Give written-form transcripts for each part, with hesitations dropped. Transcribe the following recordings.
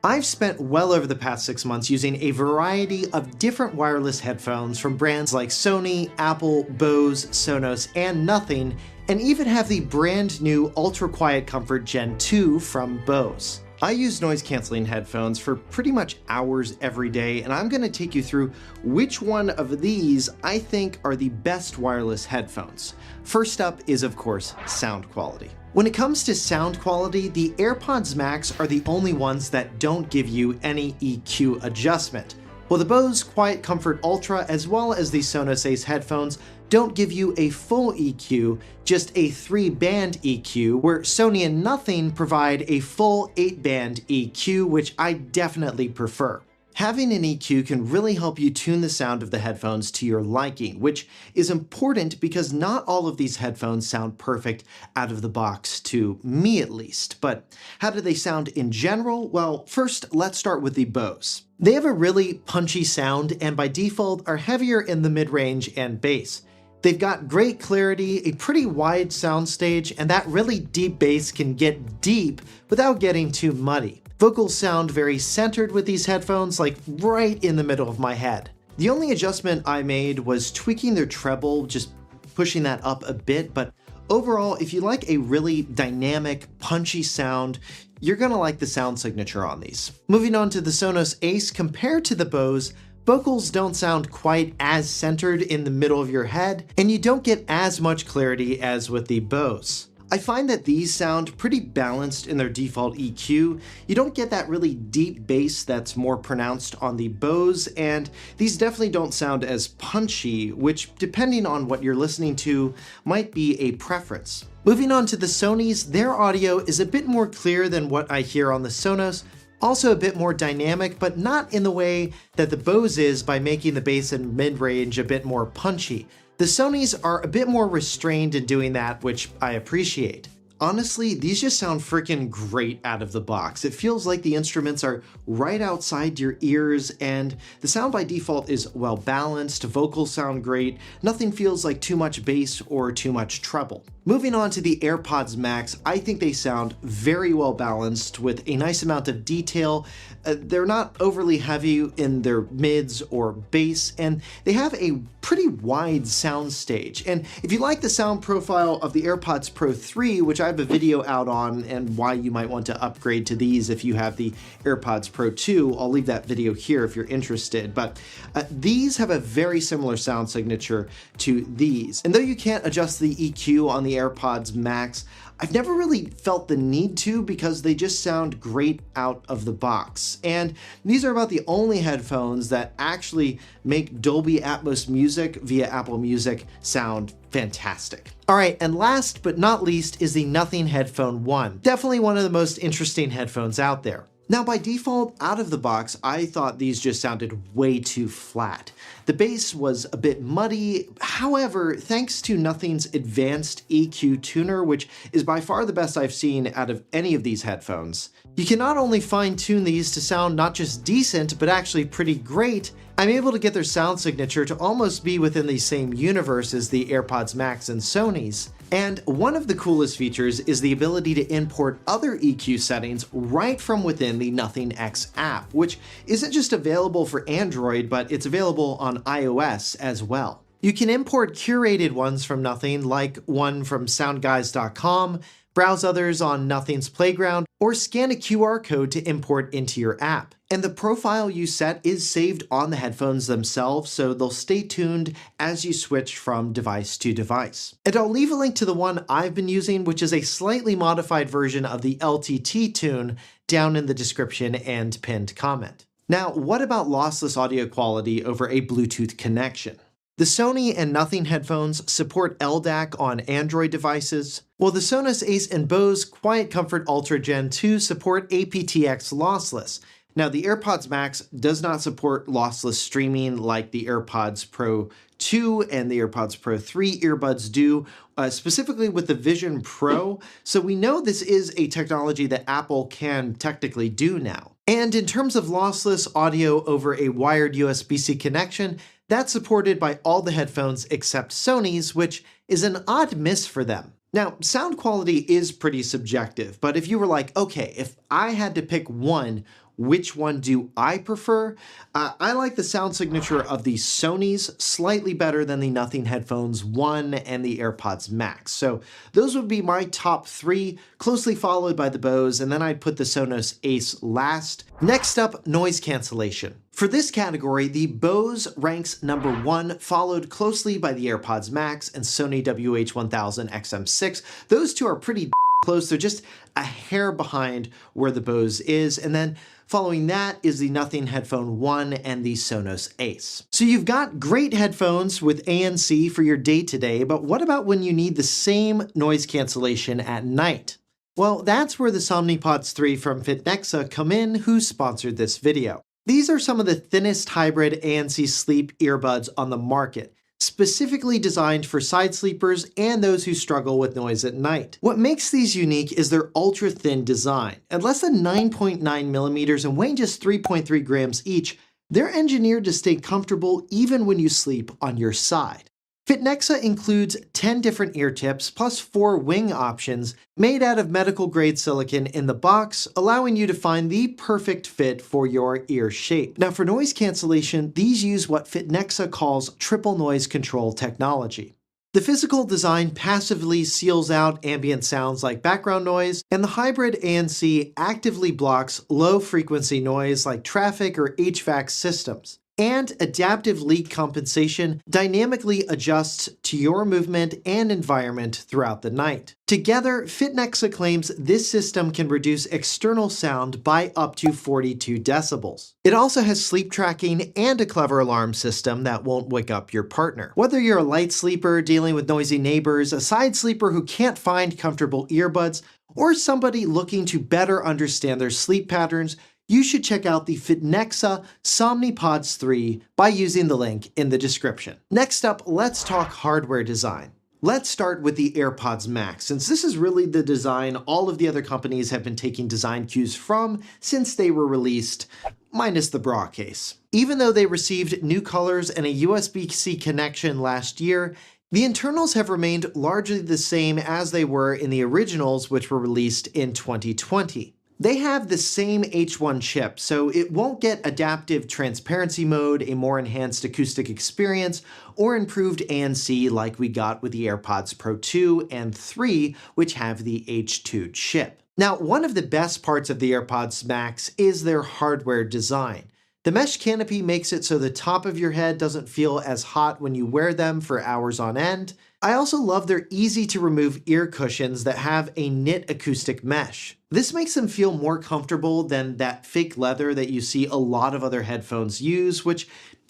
I've spent well over the past 6 months using a variety of different wireless headphones from brands like Sony, Apple, Bose, Sonos, and Nothing, and even have the brand new Ultra Quiet Comfort Gen 2 from Bose. I use noise-canceling headphones for pretty much hours every day, and I'm going to take you through which one of these I think are the best wireless headphones. First up is, of course, sound quality. When it comes to sound quality, the AirPods Max are the only ones that don't give you any EQ adjustment, while the Bose Quiet Comfort Ultra as well as the Sonos Ace headphones don't give you a full EQ, just a 3-band EQ, where Sony and Nothing provide a full 8-band EQ, which I definitely prefer. Having an EQ can really help you tune the sound of the headphones to your liking, which is important because not all of these headphones sound perfect out of the box, to me at least. But how do they sound in general? Well, first, let's start with the Bose. They have a really punchy sound and by default are heavier in the mid-range and bass. They've got great clarity, a pretty wide soundstage, and that really deep bass can get deep without getting too muddy. Vocals sound very centered with these headphones, like right in the middle of my head. The only adjustment I made was tweaking their treble, just pushing that up a bit, but overall, if you like a really dynamic, punchy sound, you're gonna like the sound signature on these. Moving on to the Sonos Ace, compared to the Bose, vocals don't sound quite as centered in the middle of your head, and you don't get as much clarity as with the Bose. I find that these sound pretty balanced in their default EQ. You don't get that really deep bass that's more pronounced on the Bose, and these definitely don't sound as punchy, which, depending on what you're listening to, might be a preference. Moving on to the Sonys, their audio is a bit more clear than what I hear on the Sonos, also a bit more dynamic, but not in the way that the Bose is by making the bass and mid-range a bit more punchy. The Sonys are a bit more restrained in doing that, which I appreciate. Honestly, these just sound freaking great out of the box. It feels like the instruments are right outside your ears, and the sound by default is well balanced, vocals sound great, nothing feels like too much bass or too much treble. Moving on to the AirPods Max, I think they sound very well balanced with a nice amount of detail. They're not overly heavy in their mids or bass, and they have a pretty wide sound stage. And if you like the sound profile of the AirPods Pro 3, which I have a video out on and why you might want to upgrade to these if you have the AirPods Pro 2, I'll leave that video here if you're interested. But these have a very similar sound signature to these. And though you can't adjust the EQ on the AirPods Max, I've never really felt the need to because they just sound great out of the box. And these are about the only headphones that actually make Dolby Atmos music via Apple Music sound fantastic. All right, and last but not least is the Nothing Headphone 1. Definitely one of the most interesting headphones out there. Now, by default, out of the box, I thought these just sounded way too flat. The bass was a bit muddy. However, thanks to Nothing's advanced EQ tuner, which is by far the best I've seen out of any of these headphones, you can not only fine-tune these to sound not just decent, but actually pretty great. I'm able to get their sound signature to almost be within the same universe as the AirPods Max and Sony's. And one of the coolest features is the ability to import other EQ settings right from within the Nothing X app, which isn't just available for Android, but it's available on iOS as well. You can import curated ones from Nothing, like one from soundguys.com, browse others on Nothing's Playground, or scan a QR code to import into your app. And the profile you set is saved on the headphones themselves, so they'll stay tuned as you switch from device to device. And I'll leave a link to the one I've been using, which is a slightly modified version of the LTT tune, down in the description and pinned comment. Now, what about lossless audio quality over a Bluetooth connection? The Sony and Nothing headphones support LDAC on Android devices, while the Sonos Ace and Bose Quiet Comfort Ultra Gen 2 support aptX lossless. Now, the AirPods Max does not support lossless streaming like the AirPods Pro 2 and the AirPods Pro 3 earbuds do, specifically with the Vision Pro, so we know this is a technology that Apple can technically do now. And in terms of lossless audio over a wired USB-C connection, that's supported by all the headphones except Sony's, which is an odd miss for them. Now, sound quality is pretty subjective, but if you were like, okay, if I had to pick one, which one do I prefer? I like the sound signature of the Sony's slightly better than the Nothing Headphones 1 and the AirPods Max. So those would be my top 3, closely followed by the Bose, and then I'd put the Sonos Ace last. Next up, noise cancellation. For this category, the Bose ranks number 1, followed closely by the AirPods Max and Sony WH-1000 XM6. Those two are pretty close. They're just a hair behind where the Bose is. And then following that is the Nothing Headphone 1 and the Sonos Ace. So you've got great headphones with ANC for your day-to-day, but what about when you need the same noise cancellation at night? Well, that's where the Somnipods 3 from Fitnexa come in, who sponsored this video. These are some of the thinnest hybrid ANC sleep earbuds on the market, specifically designed for side sleepers and those who struggle with noise at night. What makes these unique is their ultra-thin design. At less than 9.9 millimeters and weighing just 3.3 grams each, they're engineered to stay comfortable even when you sleep on your side. Fitnexa includes 10 different ear tips plus 4 wing options made out of medical-grade silicone in the box, allowing you to find the perfect fit for your ear shape. Now for noise cancellation, these use what Fitnexa calls triple noise control technology. The physical design passively seals out ambient sounds like background noise, and the hybrid ANC actively blocks low-frequency noise like traffic or HVAC systems. And adaptive leak compensation dynamically adjusts to your movement and environment throughout the night. Together, Fitnexa claims this system can reduce external sound by up to 42 decibels. It also has sleep tracking and a clever alarm system that won't wake up your partner. Whether you're a light sleeper dealing with noisy neighbors, a side sleeper who can't find comfortable earbuds, or somebody looking to better understand their sleep patterns, you should check out the Fitnexa Somnipods 3 by using the link in the description. Next up, let's talk hardware design. Let's start with the AirPods Max, since this is really the design all of the other companies have been taking design cues from since they were released, minus the bra case. Even though they received new colors and a USB-C connection last year, the internals have remained largely the same as they were in the originals, which were released in 2020. They have the same H1 chip, so it won't get adaptive transparency mode, a more enhanced acoustic experience, or improved ANC like we got with the AirPods Pro 2 and 3, which have the H2 chip. Now, one of the best parts of the AirPods Max is their hardware design. The mesh canopy makes it so the top of your head doesn't feel as hot when you wear them for hours on end. I also love their easy-to-remove ear cushions that have a knit acoustic mesh. This makes them feel more comfortable than that fake leather that you see a lot of other headphones use, which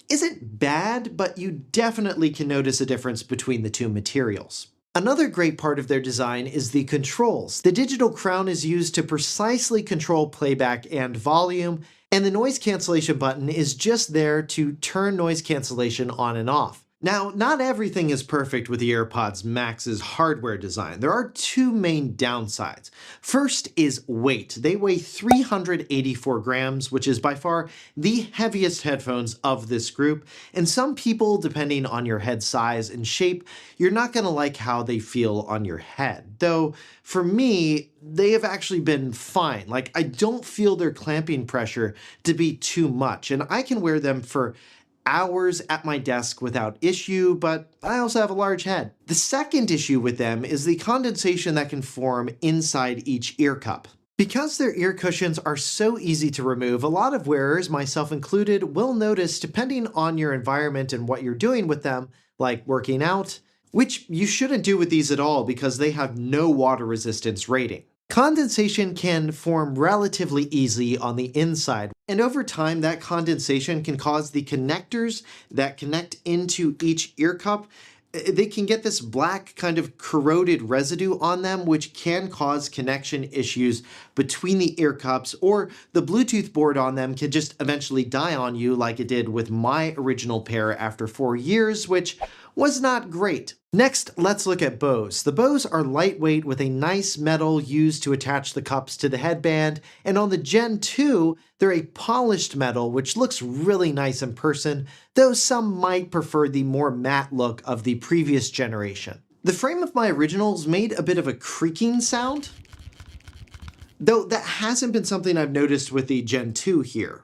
isn't bad, but you definitely can notice a difference between the two materials. Another great part of their design is the controls. The digital crown is used to precisely control playback and volume, and the noise cancellation button is just there to turn noise cancellation on and off. Now, not everything is perfect with the AirPods Max's hardware design. There are two main downsides. First is weight. They weigh 384 grams, which is by far the heaviest headphones of this group, and some people, depending on your head size and shape, you're not going to like how they feel on your head. Though, for me, they have actually been fine. Like, I don't feel their clamping pressure to be too much, and I can wear them for hours at my desk without issue, but I also have a large head. The second issue with them is the condensation that can form inside each ear cup. Because their ear cushions are so easy to remove, a lot of wearers, myself included, will notice, depending on your environment and what you're doing with them, like working out, which you shouldn't do with these at all because they have no water resistance rating. Condensation can form relatively easily on the inside, and over time that condensation can cause the connectors that connect into each ear cup, they can get this black kind of corroded residue on them, which can cause connection issues between the ear cups, or the Bluetooth board on them can just eventually die on you like it did with my original pair after 4 years, which was not great. Next, let's look at Bose. The Bose are lightweight with a nice metal used to attach the cups to the headband, and on the Gen 2, they're a polished metal which looks really nice in person, though some might prefer the more matte look of the previous generation. The frame of my originals made a bit of a creaking sound, Though that hasn't been something I've noticed with the Gen 2 here.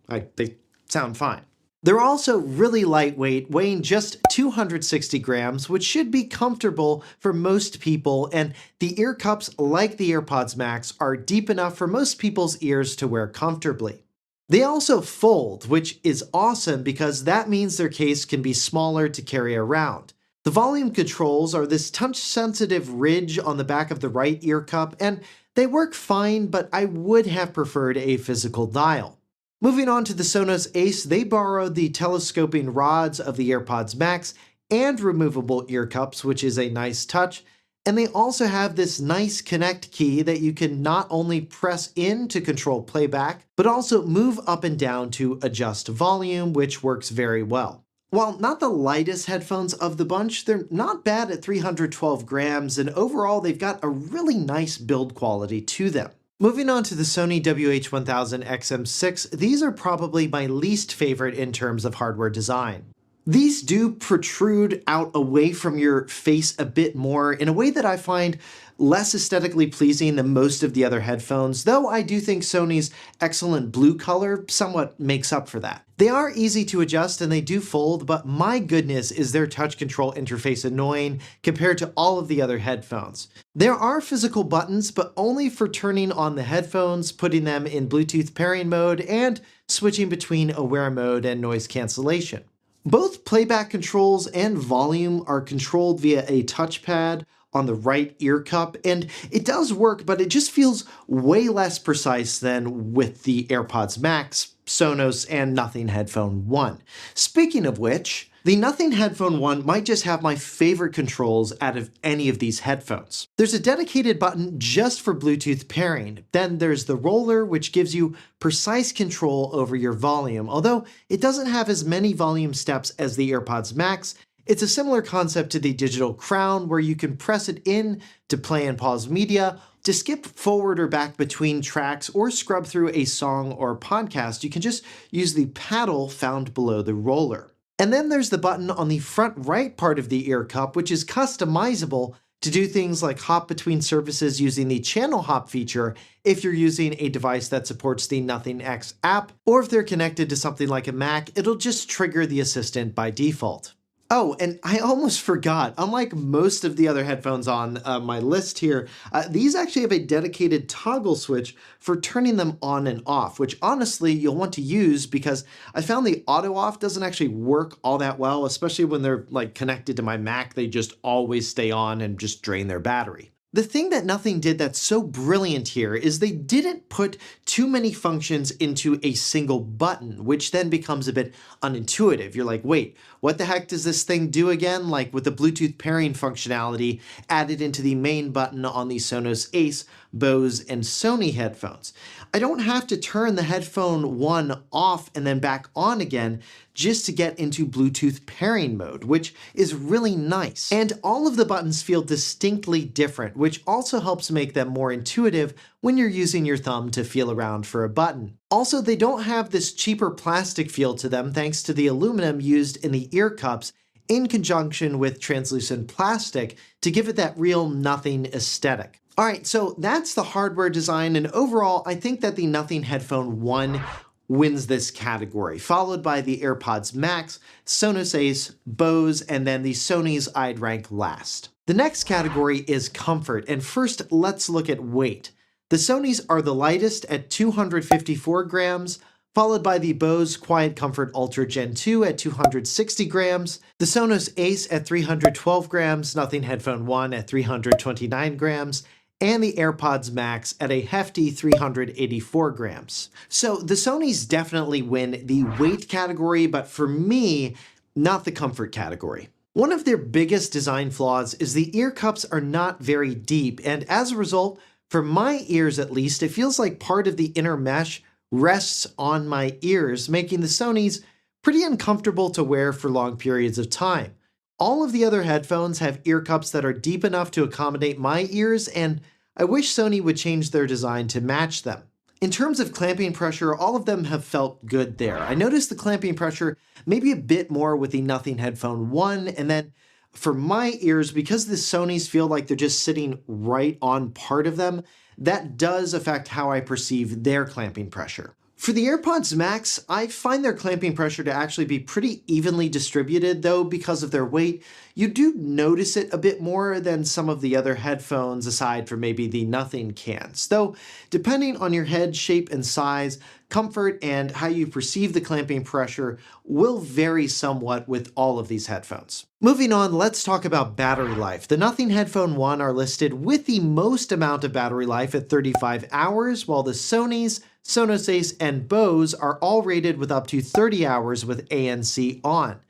They sound fine. They're also really lightweight, weighing just 260 grams, which should be comfortable for most people, and the ear cups, like the AirPods Max, are deep enough for most people's ears to wear comfortably. They also fold, which is awesome because that means their case can be smaller to carry around. The volume controls are this touch-sensitive ridge on the back of the right ear cup, and they work fine, but I would have preferred a physical dial. Moving on to the Sonos Ace, they borrowed the telescoping rods of the AirPods Max and removable ear cups, which is a nice touch. And they also have this nice connect key that you can not only press in to control playback, but also move up and down to adjust volume, which works very well. While not the lightest headphones of the bunch, they're not bad at 312 grams, and overall they've got a really nice build quality to them. Moving on to the Sony WH-1000 XM6, these are probably my least favorite in terms of hardware design. These do protrude out away from your face a bit more in a way that I find less aesthetically pleasing than most of the other headphones, though I do think Sony's excellent blue color somewhat makes up for that. They are easy to adjust and they do fold, but my goodness is their touch control interface annoying compared to all of the other headphones. There are physical buttons, but only for turning on the headphones, putting them in Bluetooth pairing mode, and switching between aware mode and noise cancellation. Both playback controls and volume are controlled via a touchpad on the right ear cup, and it does work, but it just feels way less precise than with the AirPods Max, Sonos, and Nothing Headphone 1. Speaking of which, the Nothing Headphone 1 might just have my favorite controls out of any of these headphones. There's a dedicated button just for Bluetooth pairing. Then there's the roller, which gives you precise control over your volume. Although it doesn't have as many volume steps as the AirPods Max, it's a similar concept to the digital crown, where you can press it in to play and pause media. To skip forward or back between tracks or scrub through a song or podcast, you can just use the paddle found below the roller. And then there's the button on the front right part of the ear cup, which is customizable to do things like hop between services using the channel hop feature if you're using a device that supports the Nothing X app, or if they're connected to something like a Mac, it'll just trigger the assistant by default. Oh, and I almost forgot, unlike most of the other headphones on my list here, these actually have a dedicated toggle switch for turning them on and off, which honestly you'll want to use because I found the auto off doesn't actually work all that well, especially when they're like connected to my Mac. They just always stay on and just drain their battery. The thing that Nothing did that's so brilliant here is they didn't put too many functions into a single button, which then becomes a bit unintuitive. You're like, wait, what the heck does this thing do again? Like with the Bluetooth pairing functionality added into the main button on the Sonos Ace, Bose, and Sony headphones. I don't have to turn the headphone one off and then back on again just to get into Bluetooth pairing mode, which is really nice. And all of the buttons feel distinctly different, which also helps make them more intuitive when you're using your thumb to feel around for a button. Also, they don't have this cheaper plastic feel to them thanks to the aluminum used in the ear cups in conjunction with translucent plastic to give it that real Nothing aesthetic. All right, so that's the hardware design, and overall, I think that the Nothing Headphone 1 wins this category, followed by the AirPods Max, Sonos Ace, Bose, and then the Sony's I'd rank last. The next category is comfort, and first let's look at weight. The Sonys are the lightest at 254 grams, followed by the Bose Quiet Comfort Ultra Gen 2 at 260 grams, the Sonos Ace at 312 grams, Nothing Headphone 1 at 329 grams, and the AirPods Max at a hefty 384 grams. So the Sonys definitely win the weight category, but for me, not the comfort category. One of their biggest design flaws is the ear cups are not very deep, and as a result, for my ears at least, it feels like part of the inner mesh rests on my ears, making the Sonys pretty uncomfortable to wear for long periods of time. All of the other headphones have ear cups that are deep enough to accommodate my ears, and I wish Sony would change their design to match them. In terms of clamping pressure, all of them have felt good there. I noticed the clamping pressure maybe a bit more with the Nothing Headphone 1, and then for my ears, because the Sonys feel like they're just sitting right on part of them, that does affect how I perceive their clamping pressure. For the AirPods Max, I find their clamping pressure to actually be pretty evenly distributed, though because of their weight, you do notice it a bit more than some of the other headphones aside from maybe the Nothing cans. Though, depending on your head shape and size, comfort and how you perceive the clamping pressure will vary somewhat with all of these headphones. Moving on, let's talk about battery life. The Nothing Headphone 1 are listed with the most amount of battery life at 35 hours, while the Sony's, Sonos Ace, and Bose are all rated with up to 30 hours with ANC on.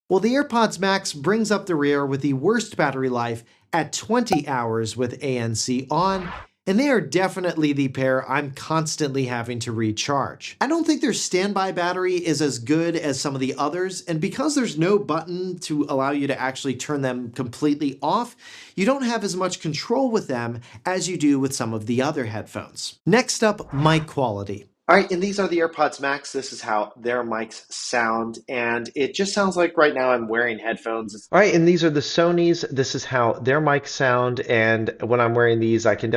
While the AirPods Max brings up the rear with the worst battery life at 20 hours with ANC on, and they are definitely the pair I'm constantly having to recharge. I don't think their standby battery is as good as some of the others, and because there's no button to allow you to actually turn them completely off, you don't have as much control with them as you do with some of the other headphones. Next up, mic quality. All right, and these are the AirPods Max. This is how their mics sound, and it just sounds like right now I'm wearing headphones. All right, and these are the Sony's. This is how their mics sound, and when I'm wearing these, I can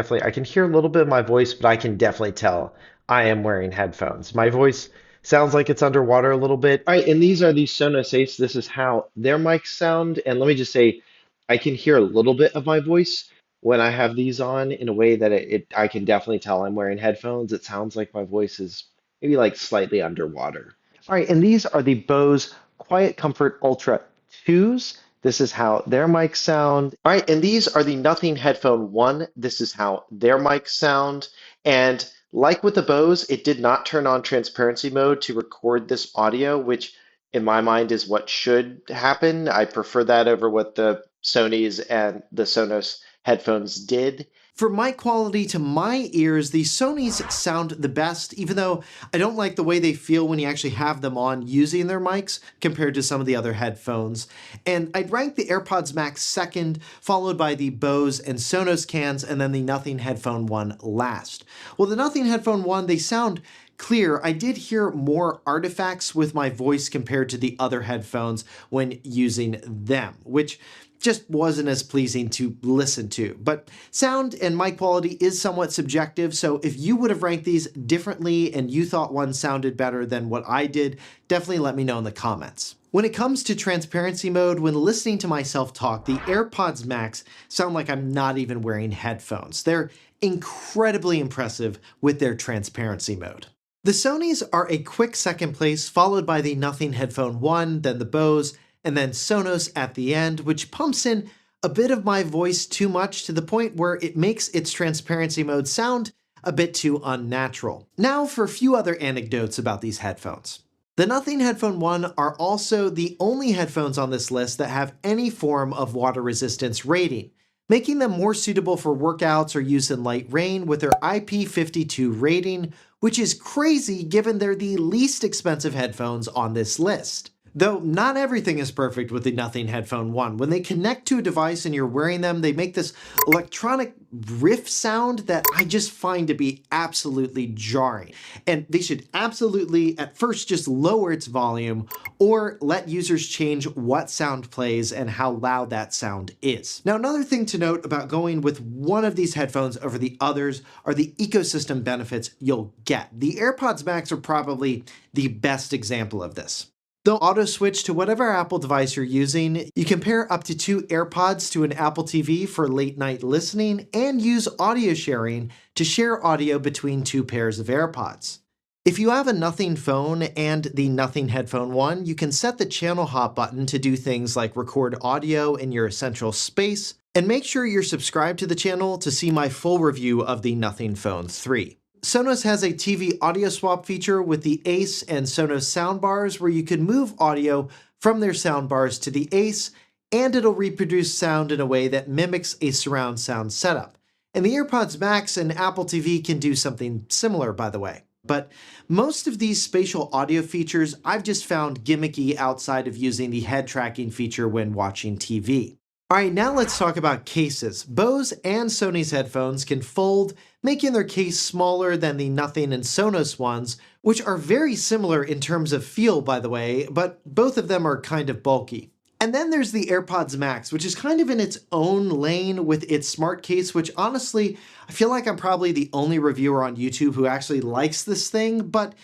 hear a little bit of my voice, but I can definitely tell I am wearing headphones. My voice sounds like it's underwater a little bit. All right, and these are the Sonos Ace. This is how their mics sound, and let me just say, I can hear a little bit of my voice when I have these on in a way that I can definitely tell I'm wearing headphones. It sounds like my voice is maybe like slightly underwater. All right, and these are the Bose Quiet Comfort Ultra 2s. This is how their mics sound. All right, and these are the Nothing Headphone 1. This is how their mics sound. And like with the Bose, it did not turn on transparency mode to record this audio, which in my mind is what should happen. I prefer that over what the Sony's and the Sonos headphones did. For mic quality to my ears, the Sony's sound the best, even though I don't like the way they feel when you actually have them on using their mics compared to some of the other headphones. And I'd rank the AirPods Max second, followed by the Bose and Sonos cans, and then the Nothing Headphone 1 last. Well, the Nothing Headphone 1, they sound clear. I did hear more artifacts with my voice compared to the other headphones when using them, which just wasn't as pleasing to listen to. But sound and mic quality is somewhat subjective, so if you would have ranked these differently and you thought one sounded better than what I did, definitely let me know in the comments. When it comes to transparency mode, when listening to myself talk, the AirPods Max sound like I'm not even wearing headphones. They're incredibly impressive with their transparency mode. The Sonys are a quick second place, followed by the Nothing Headphone 1, then the Bose, and then Sonos at the end, which pumps in a bit of my voice too much to the point where it makes its transparency mode sound a bit too unnatural. Now for a few other anecdotes about these headphones. The Nothing Headphone 1 are also the only headphones on this list that have any form of water resistance rating, making them more suitable for workouts or use in light rain with their IP52 rating, which is crazy given they're the least expensive headphones on this list. Though not everything is perfect with the Nothing Headphone 1. When they connect to a device and you're wearing them, they make this electronic riff sound that I just find to be absolutely jarring. And they should absolutely, at first, just lower its volume or let users change what sound plays and how loud that sound is. Now, another thing to note about going with one of these headphones over the others are the ecosystem benefits you'll get. The AirPods Max are probably the best example of this. They'll auto-switch to whatever Apple device you're using. You can pair up to 2 AirPods to an Apple TV for late-night listening and use audio sharing to share audio between 2 pairs of AirPods. If you have a Nothing phone and the Nothing Headphone 1, you can set the channel hop button to do things like record audio in your essential space, and make sure you're subscribed to the channel to see my full review of the Nothing Phone 3. Sonos has a TV audio swap feature with the Ace and Sonos soundbars where you can move audio from their soundbars to the Ace, and it'll reproduce sound in a way that mimics a surround sound setup. And the AirPods Max and Apple TV can do something similar, by the way. But most of these spatial audio features I've just found gimmicky outside of using the head tracking feature when watching TV. Alright, now let's talk about cases. Bose and Sony's headphones can fold, making their case smaller than the Nothing and Sonos ones, which are very similar in terms of feel, by the way, but both of them are kind of bulky. And then there's the AirPods Max, which is kind of in its own lane with its smart case, which honestly, I feel like I'm probably the only reviewer on YouTube who actually likes this thing, but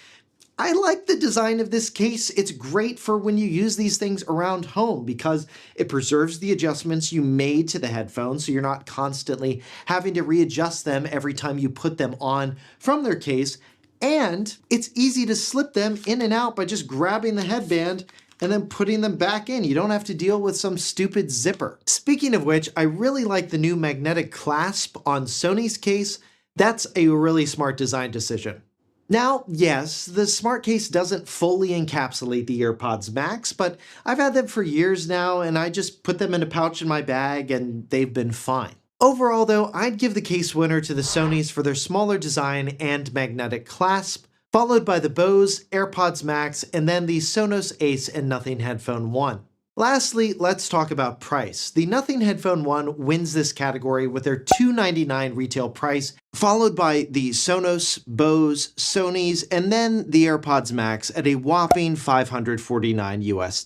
I like the design of this case. It's great for when you use these things around home because it preserves the adjustments you made to the headphones, so you're not constantly having to readjust them every time you put them on from their case. And it's easy to slip them in and out by just grabbing the headband and then putting them back in. You don't have to deal with some stupid zipper. Speaking of which, I really like the new magnetic clasp on Sony's case. That's a really smart design decision. Now, yes, the smart case doesn't fully encapsulate the AirPods Max, but I've had them for years now and I just put them in a pouch in my bag and they've been fine. Overall though, I'd give the case winner to the Sonys for their smaller design and magnetic clasp, followed by the Bose, AirPods Max, and then the Sonos Ace and Nothing Headphone 1. Lastly, let's talk about price. The Nothing Headphone 1 wins this category with their $299 retail price, followed by the Sonos, Bose, Sony's, and then the AirPods Max at a whopping $549 US.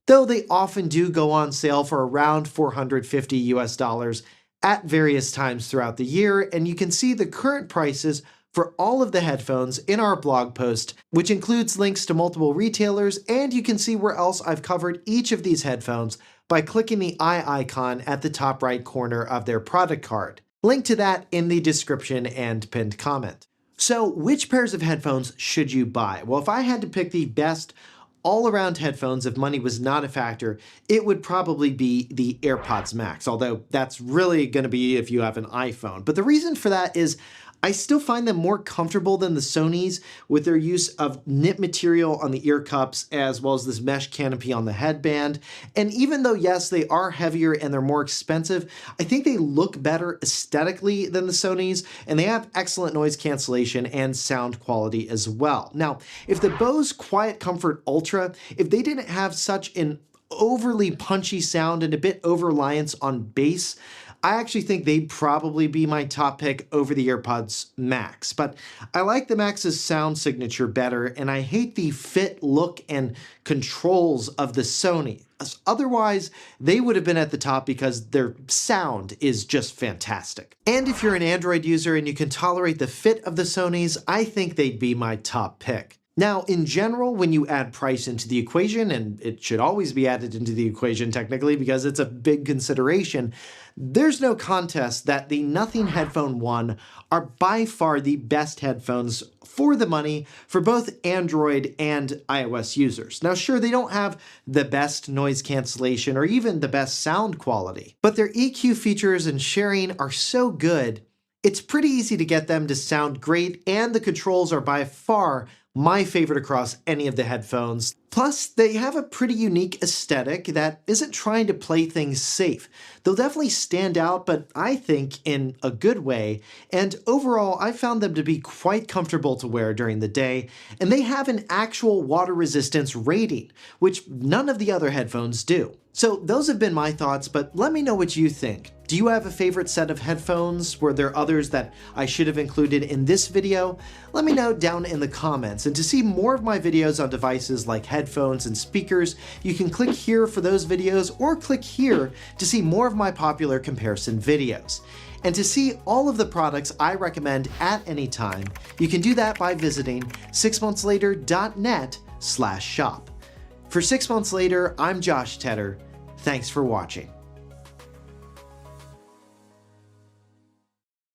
Though they often do go on sale for around $450 US at various times throughout the year, and you can see the current prices for all of the headphones in our blog post, which includes links to multiple retailers, and you can see where else I've covered each of these headphones by clicking the eye icon at the top right corner of their product card. Link to that in the description and pinned comment. So which pairs of headphones should you buy? Well, if I had to pick the best all-around headphones if money was not a factor, it would probably be the AirPods Max, although that's really going to be if you have an iPhone. But the reason for that is I still find them more comfortable than the Sonys with their use of knit material on the ear cups as well as this mesh canopy on the headband. And even though, yes, they are heavier and they're more expensive, I think they look better aesthetically than the Sonys, and they have excellent noise cancellation and sound quality as well. Now, if the Bose Quiet Comfort Ultra, if they didn't have such an overly punchy sound and a bit over-reliance on bass, I actually think they'd probably be my top pick over the AirPods Max, but I like the Max's sound signature better, and I hate the fit, look, and controls of the Sony. Otherwise, they would have been at the top because their sound is just fantastic. And if you're an Android user and you can tolerate the fit of the Sonys, I think they'd be my top pick. Now, in general, when you add price into the equation, and it should always be added into the equation technically because it's a big consideration, there's no contest that the Nothing Headphone 1 are by far the best headphones for the money for both Android and iOS users. Now, sure, they don't have the best noise cancellation or even the best sound quality, but their EQ features and sharing are so good, it's pretty easy to get them to sound great, and the controls are by far my favorite across any of the headphones. Plus, they have a pretty unique aesthetic that isn't trying to play things safe. They'll definitely stand out, but I think in a good way, and overall I found them to be quite comfortable to wear during the day, and they have an actual water resistance rating, which none of the other headphones do. So those have been my thoughts, but let me know what you think. Do you have a favorite set of headphones? Were there others that I should have included in this video? Let me know down in the comments. And to see more of my videos on devices like headphones and speakers, you can click here for those videos or click here to see more of my popular comparison videos. And to see all of the products I recommend at any time, you can do that by visiting 6monthslater.net/shop. For 6 Months Later, I'm Josh Tedder. Thanks for watching.